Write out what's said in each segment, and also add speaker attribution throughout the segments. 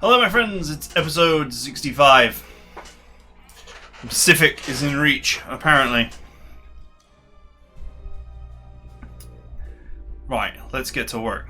Speaker 1: Hello my friends, it's episode 65. Pacific is in reach, apparently. Right, let's get to work.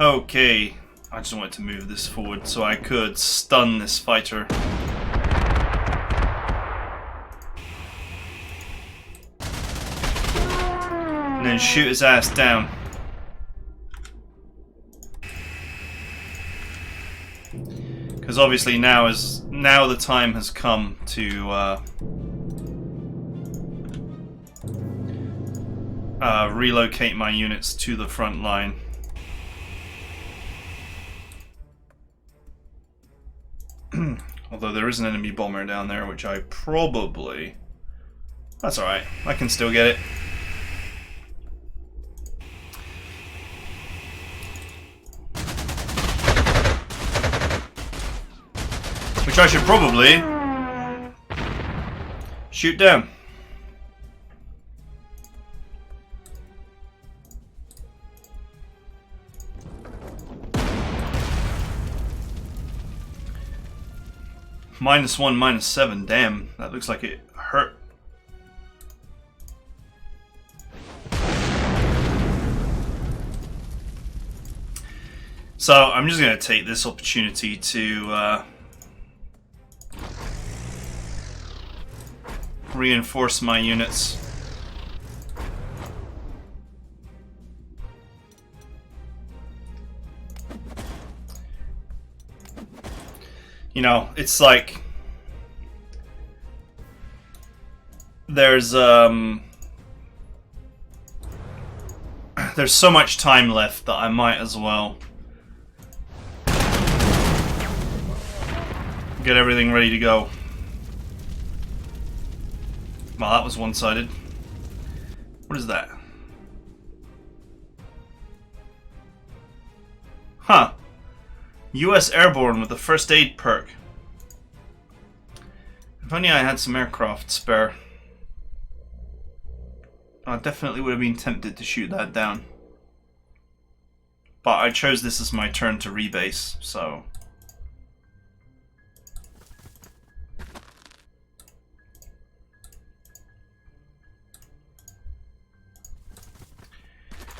Speaker 1: Okay, I just wanted to move this forward so I could stun this fighter. And then shoot his ass down. Because obviously now the time has come to relocate my units to the front line. Although there is an enemy bomber down there, which I probably... That's alright, I can still get it. Which I should probably shoot down. -1, -7, damn, that looks like it hurt. So I'm just going to take this opportunity to reinforce my units. You know, it's like there's so much time left that I might as well get everything ready to go. Well, that was one-sided. What is that? Huh. US Airborne with the first aid perk. If only I had some aircraft spare. I definitely would have been tempted to shoot that down. But I chose this as my turn to rebase, so...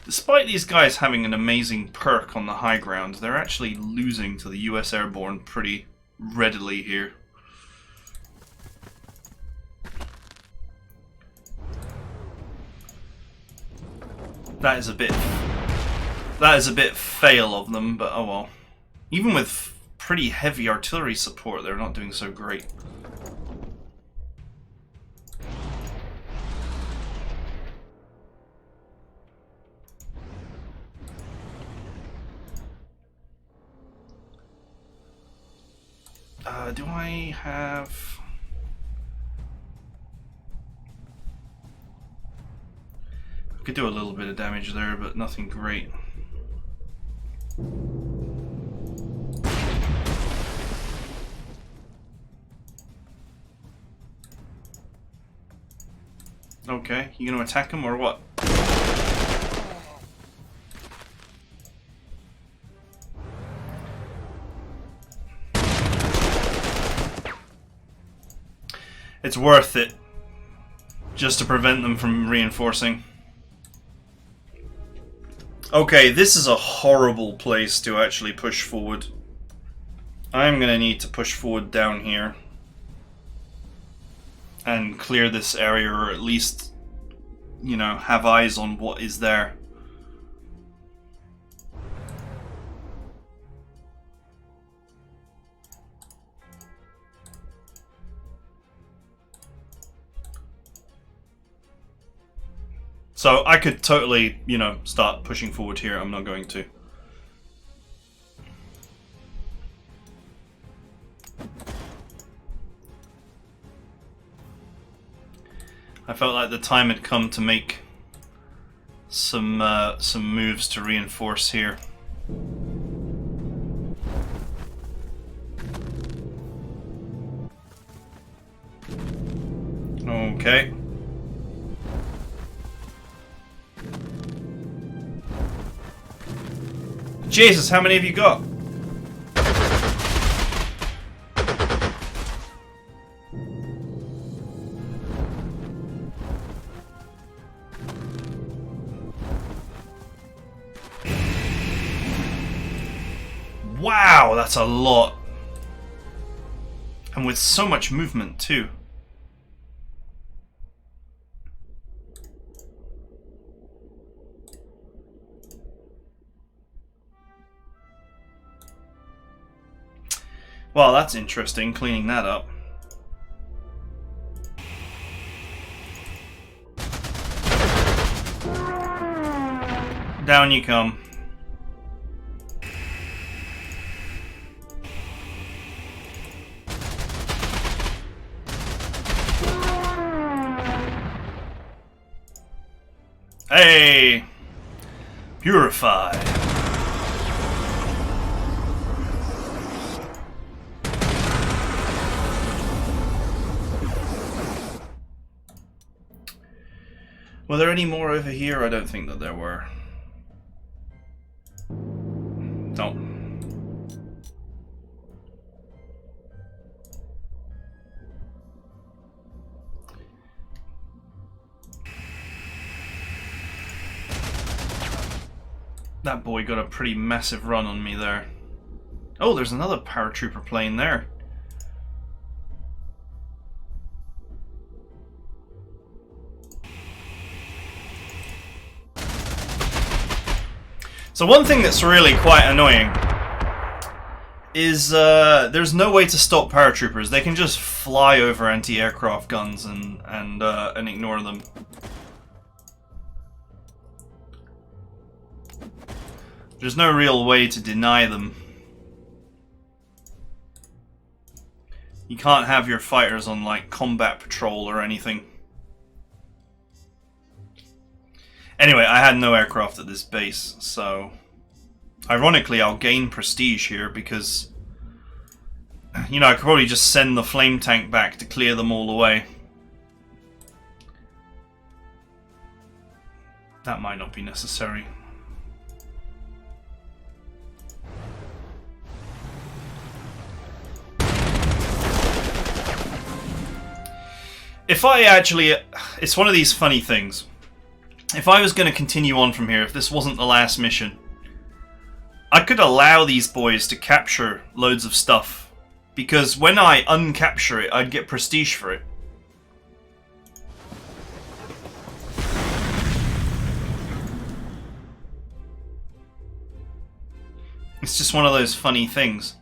Speaker 1: Despite these guys having an amazing perk on the high ground, they're actually losing to the US Airborne pretty readily here. That is a bit fail of them, but oh well. Even with pretty heavy artillery support, they're not doing so great. Do I have... I could do a little bit of damage there, but nothing great. Okay, you gonna attack him or what? It's worth it, just to prevent them from reinforcing. Okay, this is a horrible place to actually push forward. I'm gonna need to push forward down here and clear this area, or at least, you know, have eyes on what is there. So I could totally, you know, start pushing forward here. I'm not going to. I felt like the time had come to make some moves to reinforce here. Okay. Jesus, how many have you got? Wow, that's a lot. And with so much movement too. Well, that's interesting, cleaning that up. Down you come. Hey! Purify. Were there any more over here? I don't think that there were. No. That boy got a pretty massive run on me there. Oh, there's another paratrooper plane there. So one thing that's really quite annoying is there's no way to stop paratroopers. They can just fly over anti-aircraft guns and ignore them. There's no real way to deny them. You can't have your fighters on like combat patrol or anything. Anyway, I had no aircraft at this base, so ironically I'll gain prestige here because, you know, I could probably just send the flame tank back to clear them all away. That might not be necessary. If I actually... It's one of these funny things. If I was going to continue on from here, if this wasn't the last mission, I could allow these boys to capture loads of stuff. Because when I uncapture it, I'd get prestige for it. It's just one of those funny things.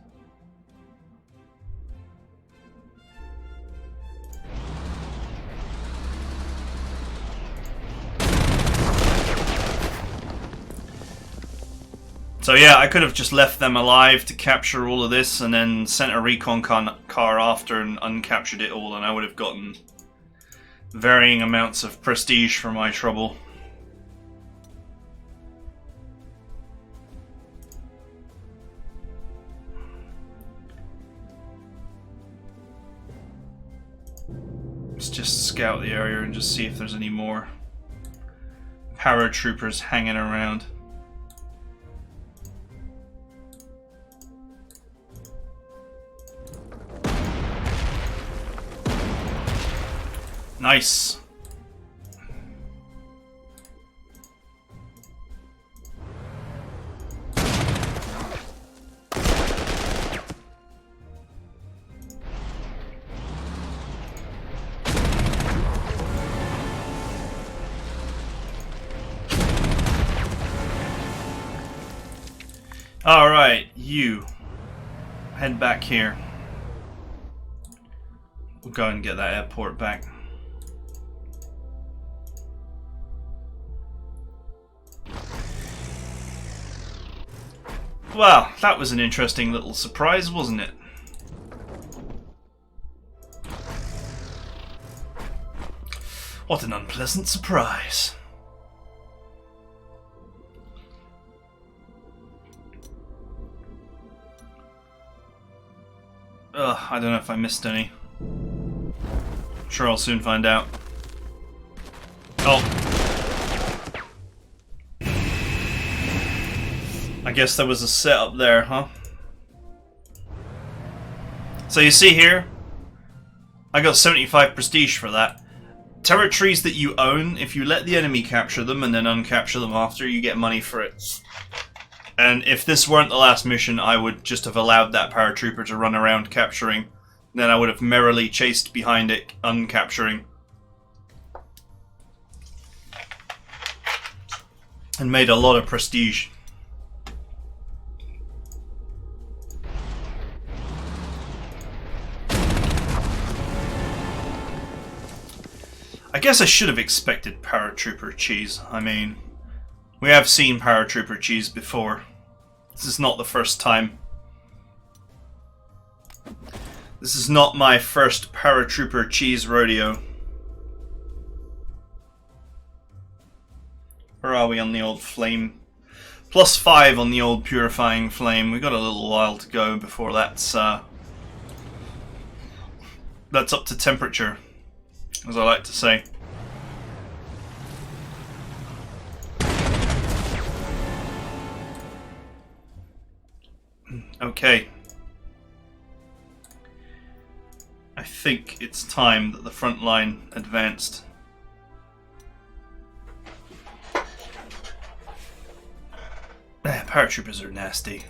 Speaker 1: So yeah, I could have just left them alive to capture all of this and then sent a recon car after and uncaptured it all, and I would have gotten varying amounts of prestige for my trouble. Let's just scout the area and just see if there's any more paratroopers hanging around. Nice. All right, you head back here. We'll go and get that airport back. Well, that was an interesting little surprise, wasn't it? What an unpleasant surprise. Ugh, I don't know if I missed any. Sure, I'll soon find out. Oh. I guess there was a setup there, huh? So you see here, I got 75 prestige for that. Territories that you own, if you let the enemy capture them and then uncapture them after, you get money for it. And if this weren't the last mission, I would just have allowed that paratrooper to run around capturing. Then I would have merrily chased behind it, uncapturing. And made a lot of prestige. I guess I should have expected paratrooper cheese. I mean, we have seen paratrooper cheese before. This is not the first time. This is not my first paratrooper cheese rodeo. Where are we on the old flame? +5 on the old purifying flame. We've got a little while to go before that's up to temperature, as I like to say. Okay. I think it's time that the front line advanced. Paratroopers are nasty.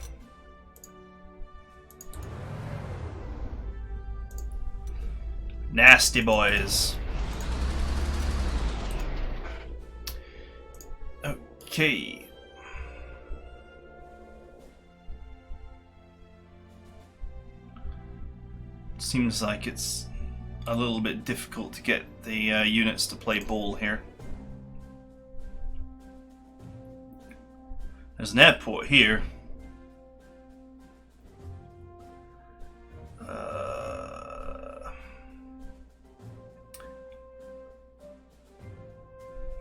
Speaker 1: Nasty boys. Okay. Seems like it's a little bit difficult to get the units to play ball here. There's an airport here.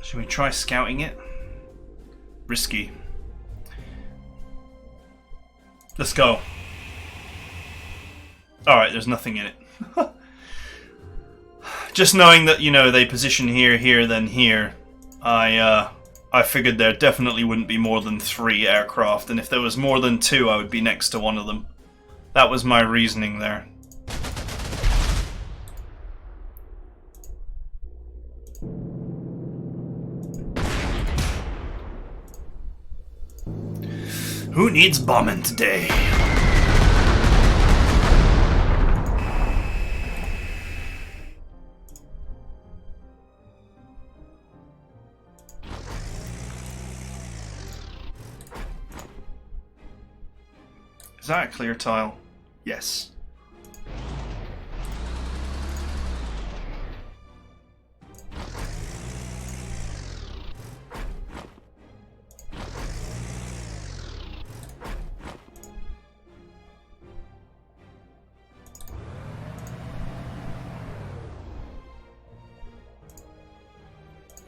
Speaker 1: Should we try scouting it? Risky. Let's go. Alright, there's nothing in it. Just knowing that, you know, they position here, here, then here, I figured there definitely wouldn't be more than 3 aircraft, and if there was more than 2, I would be next to one of them. That was my reasoning there. Who needs bombing today? Is that a clear tile? Yes.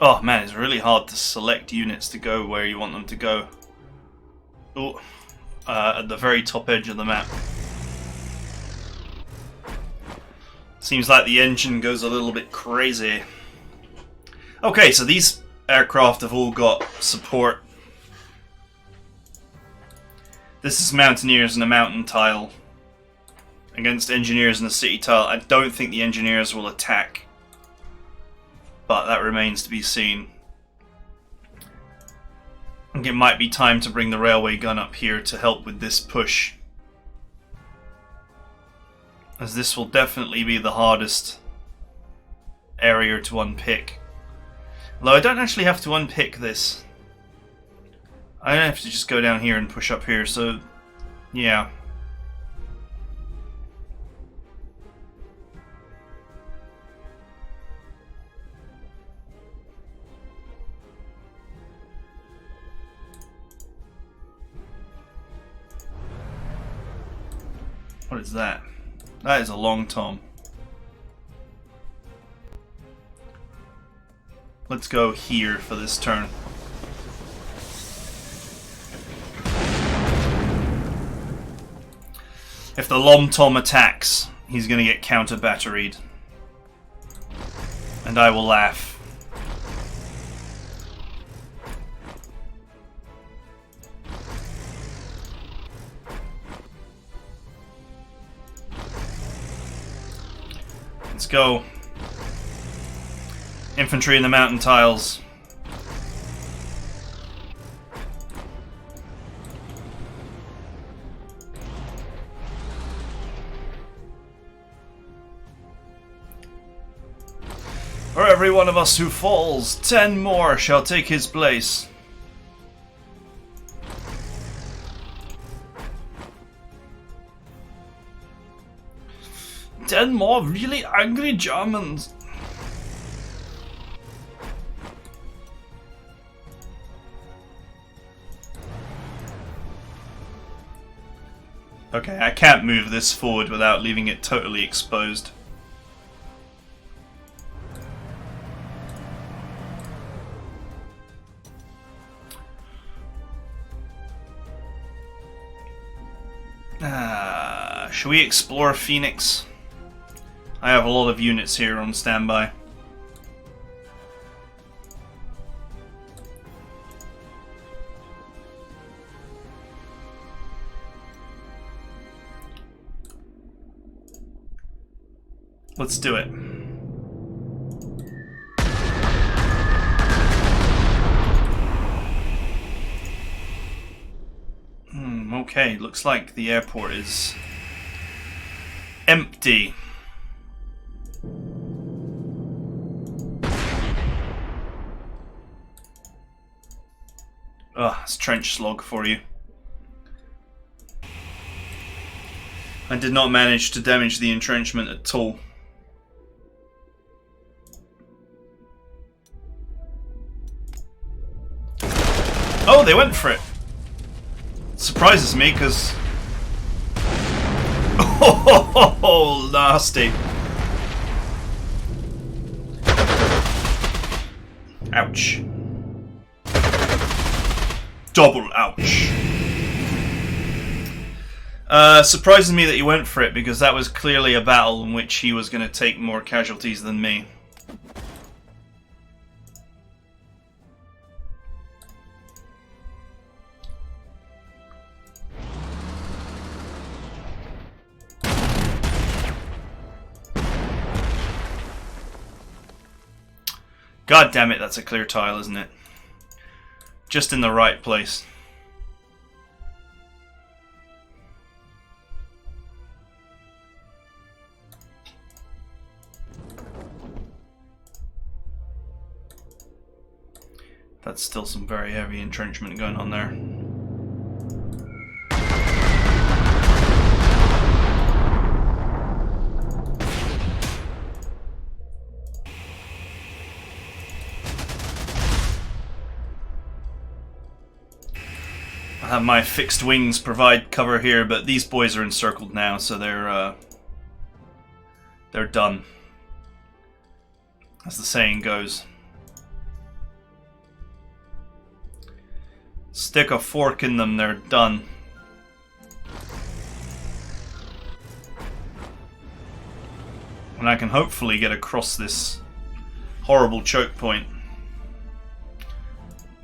Speaker 1: Oh man, it's really hard to select units to go where you want them to go. Oh, at the very top edge of the map. Seems like the engine goes a little bit crazy. Okay, so these aircraft have all got support. This is Mountaineers and a mountain tile against Engineers and a city tile. I don't think the Engineers will attack, but that remains to be seen. I think it might be time to bring the railway gun up here to help with this push, as this will definitely be the hardest area to unpick. Although I don't actually have to unpick this. I don't have to just go down here and push up here, so yeah. What is that? That is a long tom. Let's go here for this turn. If the Lom-Tom attacks, he's going to get counter-batteried. And I will laugh. Let's go. Infantry in the mountain tiles. For every one of us who falls, 10 more shall take his place. Ten more really angry Germans. Okay, I can't move this forward without leaving it totally exposed. Should we explore Phoenix? I have a lot of units here on standby. Let's do it. Okay, looks like the airport is empty. It's trench slog for you. I did not manage to damage the entrenchment at all. Oh, they went for it. Surprises me because... Oh, nasty. Ouch. Double ouch. Surprises me that he went for it because that was clearly a battle in which he was going to take more casualties than me. God damn it, that's a clear tile, isn't it? Just in the right place. That's still some very heavy entrenchment going on there. I have my fixed wings provide cover here, but these boys are encircled now, so they're done. As the saying goes. Stick a fork in them, they're done. And I can hopefully get across this horrible choke point.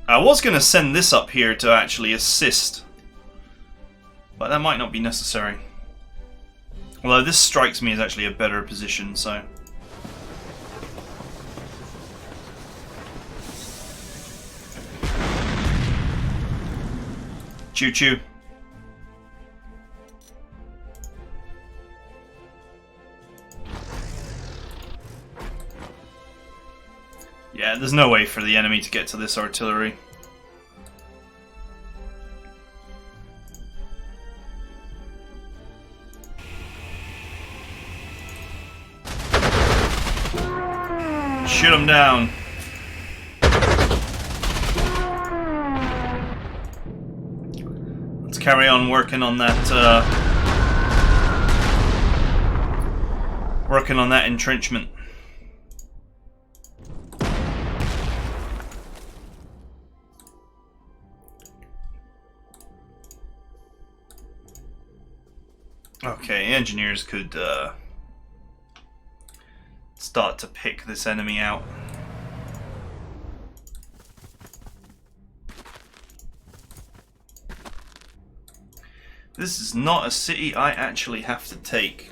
Speaker 1: I was going to send this up here to actually assist, but that might not be necessary. Although this strikes me as actually a better position, so... Choo choo. Yeah, there's no way for the enemy to get to this artillery. Shoot him down. Let's carry on working on that entrenchment. Okay, engineers could start to pick this enemy out. This is not a city I actually have to take.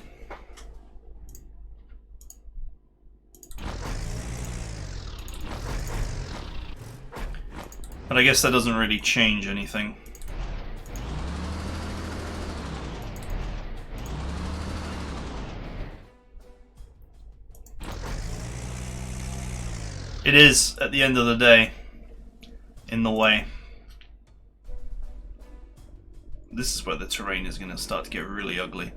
Speaker 1: But I guess that doesn't really change anything. It is, at the end of the day, in the way. This is where the terrain is going to start to get really ugly.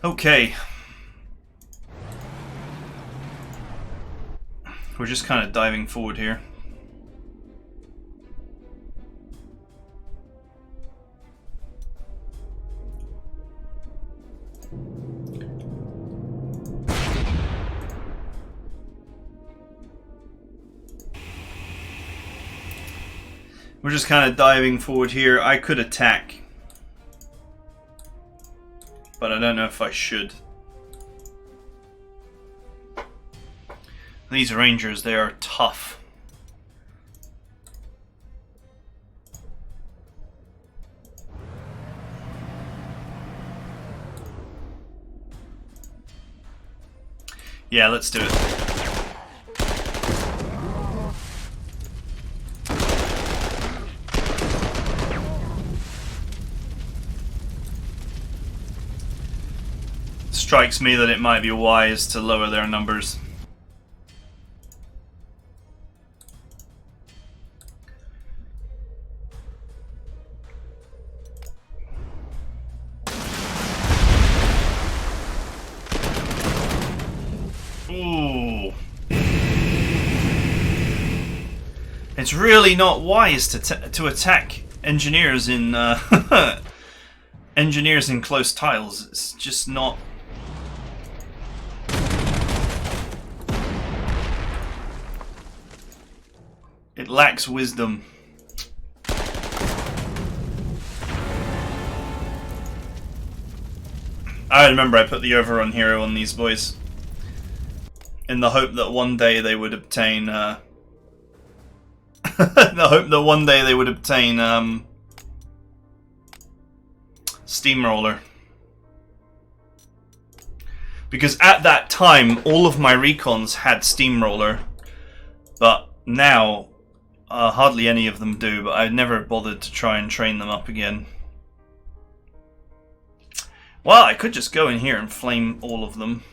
Speaker 1: Okay. We're just kind of diving forward here. We're just kind of diving forward here. I could attack, but I don't know if I should. These rangers, they are tough. Yeah, let's do it. Strikes me that it might be wise to lower their numbers. Ooh. It's really not wise to attack engineers in engineers in close tiles. It's just not. It lacks wisdom. I remember I put the overrun hero on these boys in the hope that one day they would obtain the hope that one day they would obtain Steamroller. Because at that time all of my recons had Steamroller, but now hardly any of them do, but I've never bothered to try and train them up again. Well, I could just go in here and flame all of them.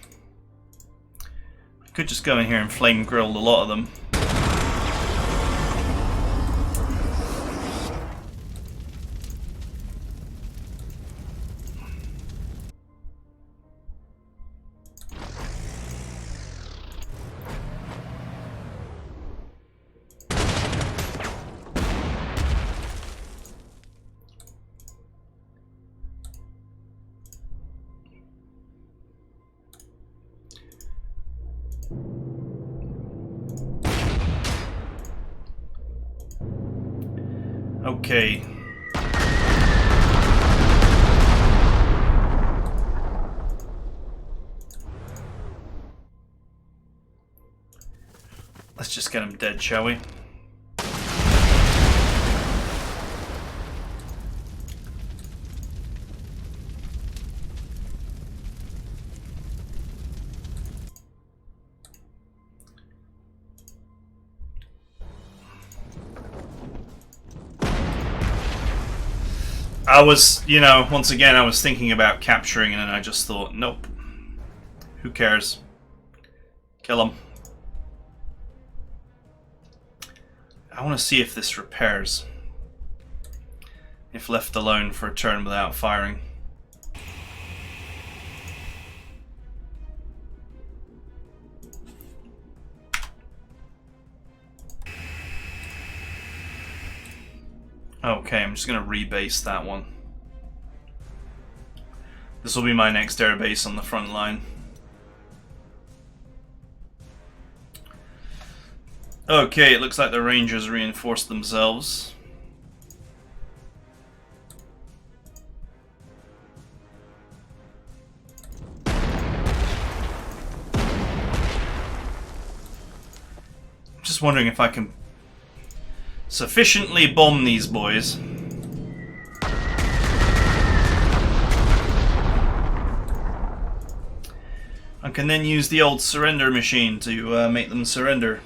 Speaker 1: I could just go in here and flame grill a lot of them. Okay. Let's just get him dead, shall we? I was, you know, once again, I was thinking about capturing, and then I just thought, nope. Who cares? Kill him. I want to see if this repairs. If left alone for a turn without firing. Okay, I'm just going to rebase that one. This will be my next airbase on the front line. Okay, it looks like the Rangers reinforced themselves. Just wondering if I can sufficiently bomb these boys. I can then use the old surrender machine to make them surrender.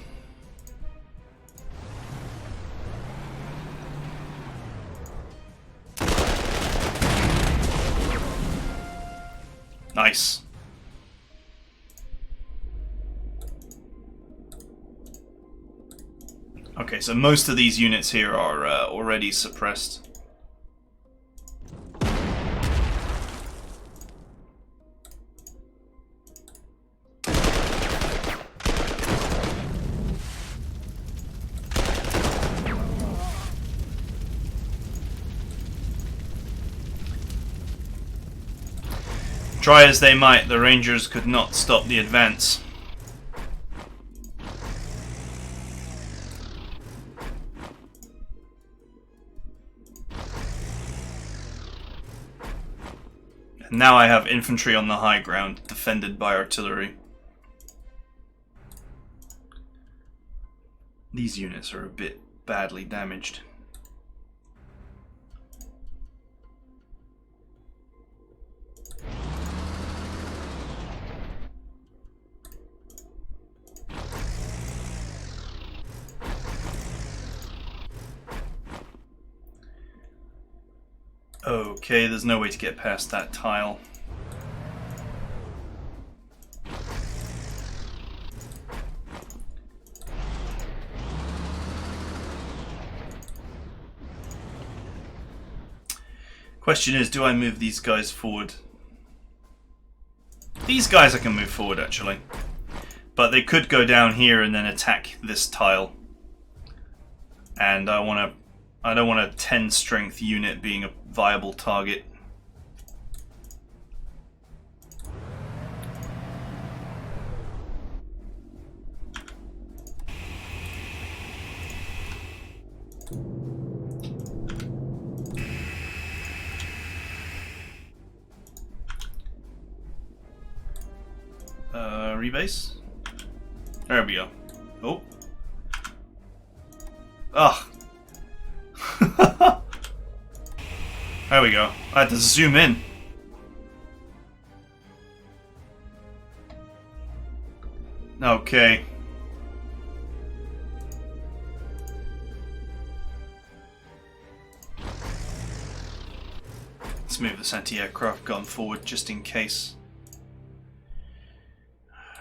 Speaker 1: Nice. Okay, so most of these units here are already suppressed. Try as they might, the Rangers could not stop the advance. And now I have infantry on the high ground, defended by artillery. These units are a bit badly damaged. Okay, there's no way to get past that tile. Question is, do I move these guys forward? These guys I can move forward actually. But they could go down here and then attack this tile. And I don't want a 10 strength unit being a viable target. Rebase? There we go. Oh. Ugh. There we go. I had to zoom in. Okay. Let's move this anti-aircraft gun forward just in case.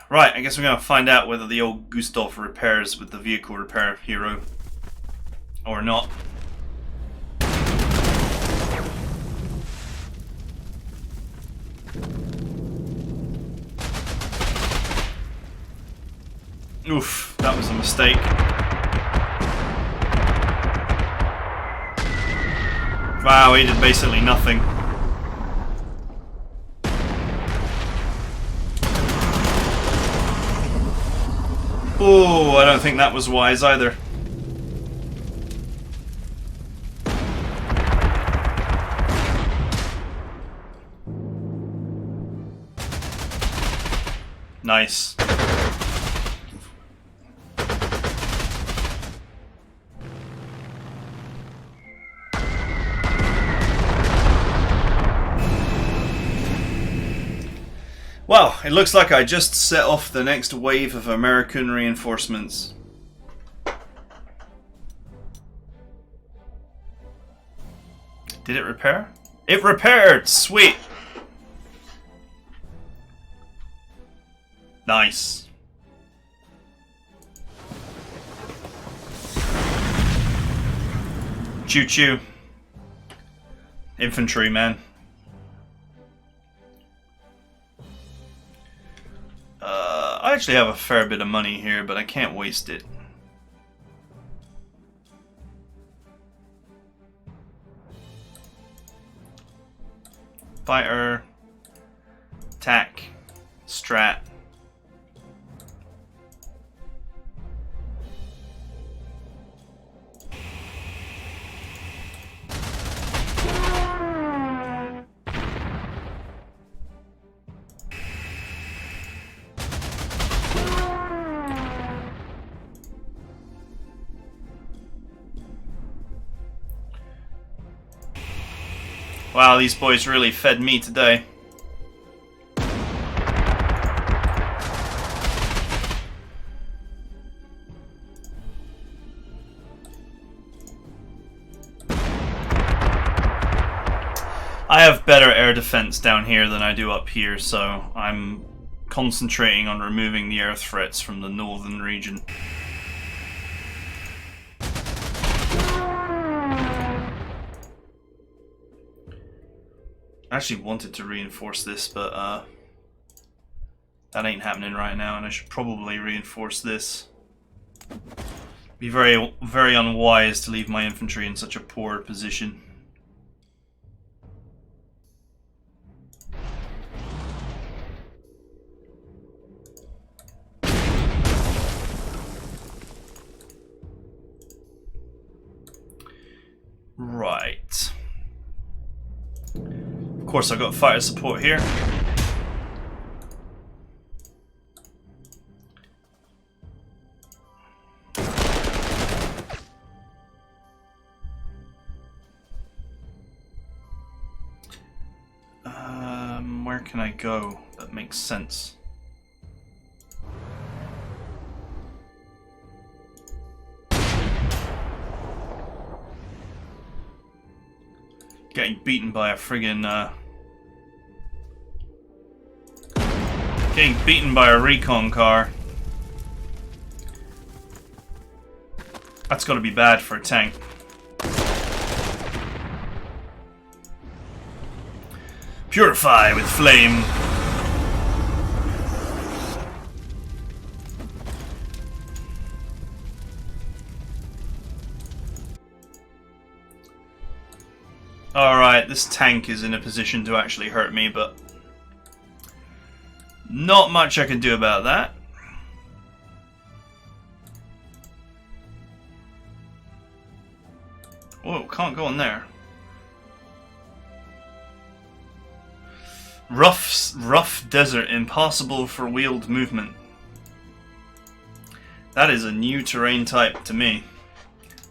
Speaker 1: Right, I guess we're going to find out whether the old Gustav repairs with the vehicle repair hero or not. Oof, that was a mistake. Wow, he did basically nothing. Oh, I don't think that was wise either. Nice. Well, it looks like I just set off the next wave of American reinforcements. Did it repair? It repaired! Sweet! Nice. Choo choo. Infantry, man. I actually have a fair bit of money here, but I can't waste it. Fighter. Attack. Strat. Wow, these boys really fed me today. I have better air defense down here than I do up here, so I'm concentrating on removing the air threats from the northern region. I actually wanted to reinforce this, but that ain't happening right now, and I should probably reinforce this. Be very, very unwise to leave my infantry in such a poor position. Right. Of course, I've got fighter support here. Where can I go that makes sense? Getting beaten by a friggin' getting beaten by a recon car. That's gotta be bad for a tank. Purify with flame. Alright, this tank is in a position to actually hurt me, but not much I can do about that. Oh, can't go in there. Rough desert, impossible for wheeled movement. That is a new terrain type to me.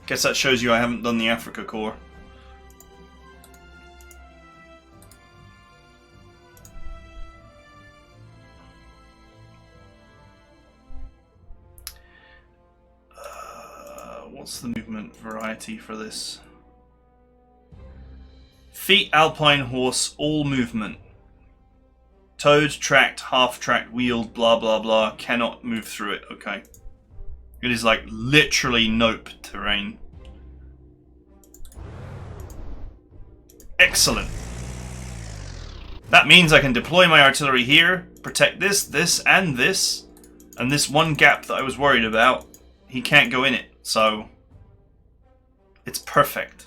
Speaker 1: Guess that shows you I haven't done the Africa Corps. What's the movement variety for this? Feet, alpine horse, all movement. Towed, tracked, half-tracked, wheeled, blah blah blah, cannot move through it, okay. It is like literally nope terrain. Excellent. That means I can deploy my artillery here, protect this, this, and this. And this one gap that I was worried about, he can't go in it, so it's perfect.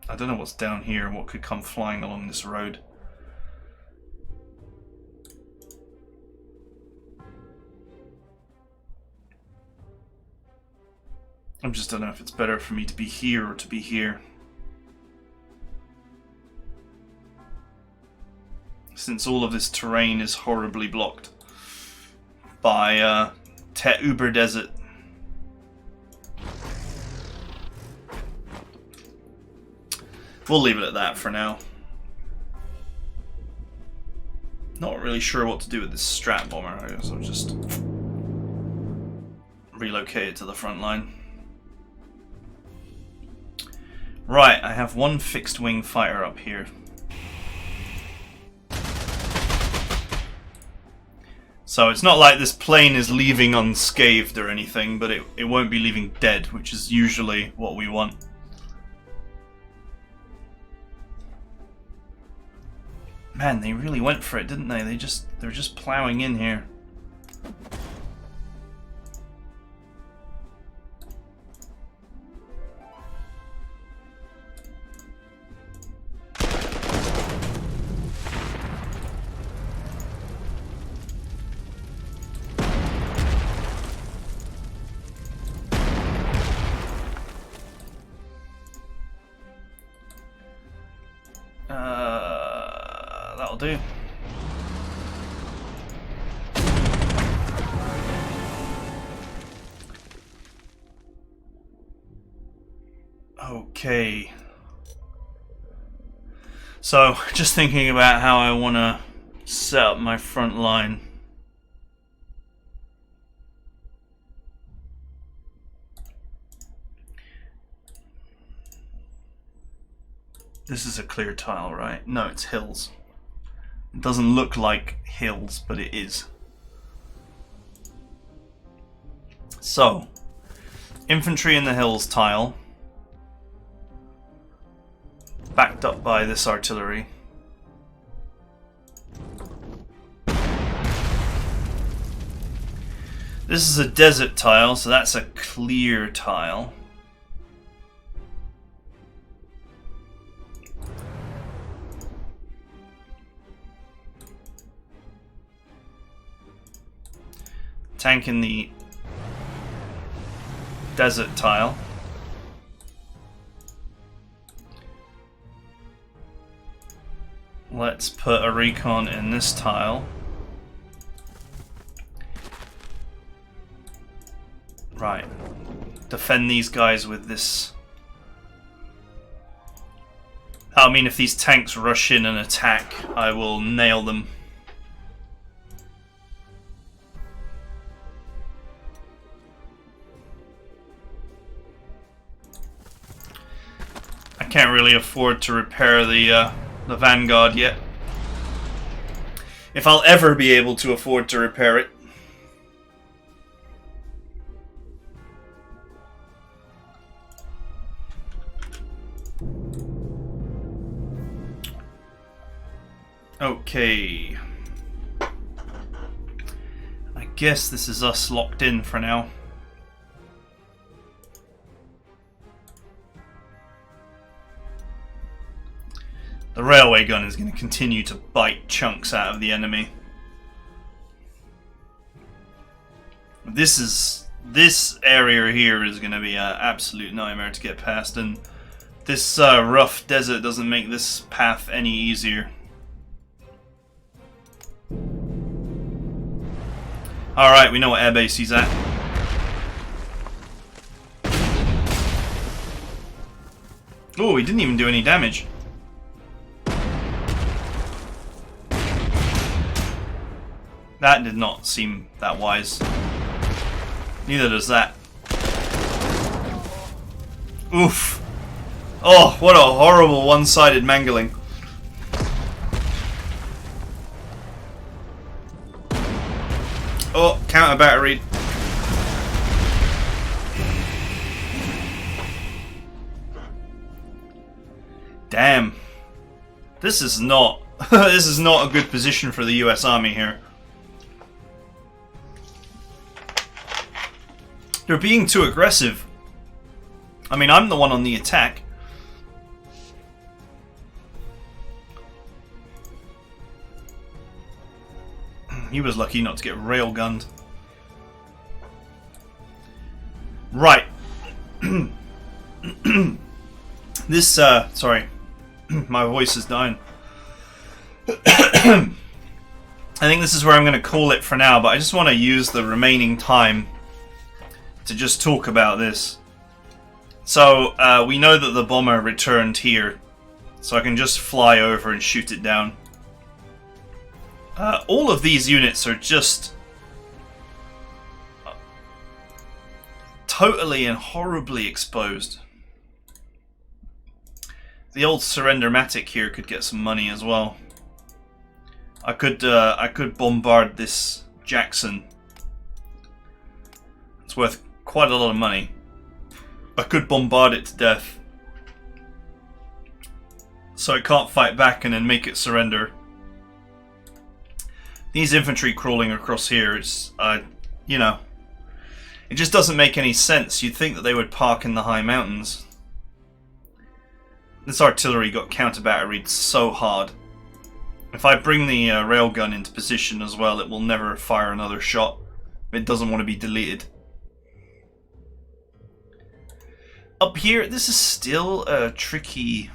Speaker 1: I don't know what's down here, what could come flying along this road. I just don't know if it's better for me to be here or to be here. Since all of this terrain is horribly blocked by TheEdmon Desert. We'll leave it at that for now. Not really sure what to do with this strat bomber. I guess I'll just relocate it to the front line. Right, I have one fixed wing fighter up here. So it's not like this plane is leaving unscathed or anything, but it won't be leaving dead, which is usually what we want. Man, they really went for it, didn't they? They're just plowing in here. that'll do. Okay. So, just thinking about how I want to set up my front line. This is a clear tile, right? No, it's hills. It doesn't look like hills, but it is. So, infantry in the hills tile, backed up by this artillery. This is a desert tile, so that's a clear tile. Tank in the desert tile. Let's put a recon in this tile. Right. Defend these guys with this. I mean, if these tanks rush in and attack, I will nail them. I can't really afford to repair the Vanguard yet. If I'll ever be able to afford to repair it. Okay. I guess this is us locked in for now. The railway gun is going to continue to bite chunks out of the enemy. This area here is going to be an absolute nightmare to get past, and this rough desert doesn't make this path any easier. Alright, we know what airbase he's at. Oh, he didn't even do any damage. That did not seem that wise. Neither does that. Oof. Oh, what a horrible one-sided mangling. Oh, counter battery. Damn. This is not this is not a good position for the US Army here. They're being too aggressive. I mean, I'm the one on the attack. He was lucky not to get railgunned. Right. This, sorry. My voice is dying. I think this is where I'm going to call it for now, but I just want to use the remaining time to just talk about this. So, we know that the bomber returned here, so I can just fly over and shoot it down. All of these units are just totally and horribly exposed. The old Surrender-matic here could get some money as well. I could bombard this Jackson. It's worth quite a lot of money. I could bombard it to death, so it can't fight back and then make it surrender. These infantry crawling across here, it's, you know, it just doesn't make any sense. You'd think that they would park in the high mountains. This artillery got counter-batteried so hard. If I bring the railgun into position as well, it will never fire another shot. It doesn't want to be deleted. Up here, this is still a tricky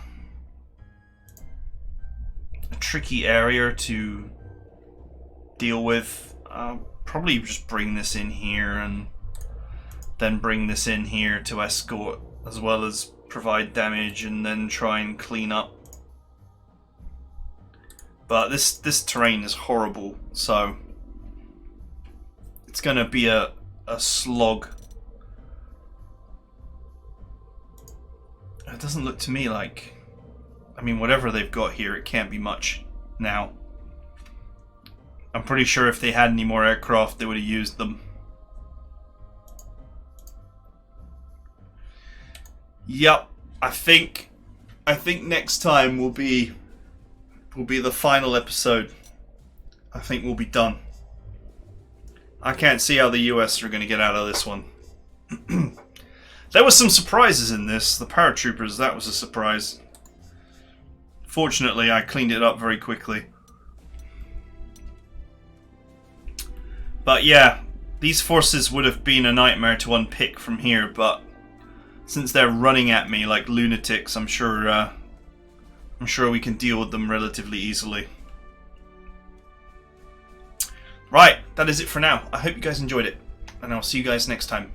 Speaker 1: a tricky area to deal with. I'll probably just bring this in here and then bring this in here to escort, as well as provide damage and then try and clean up. But this terrain is horrible, so it's gonna be a slog. It doesn't look to me like, I mean, whatever they've got here, it can't be much now. I'm pretty sure if they had any more aircraft, they would have used them. Yep, I think next time will be the final episode. I think we'll be done. I can't see how the US are going to get out of this one. There was some surprises in this. The paratroopers, that was a surprise. Fortunately, I cleaned it up very quickly. But yeah, these forces would have been a nightmare to unpick from here, but since they're running at me like lunatics, I'm sure we can deal with them relatively easily. Right, that is it for now. I hope you guys enjoyed it, and I'll see you guys next time.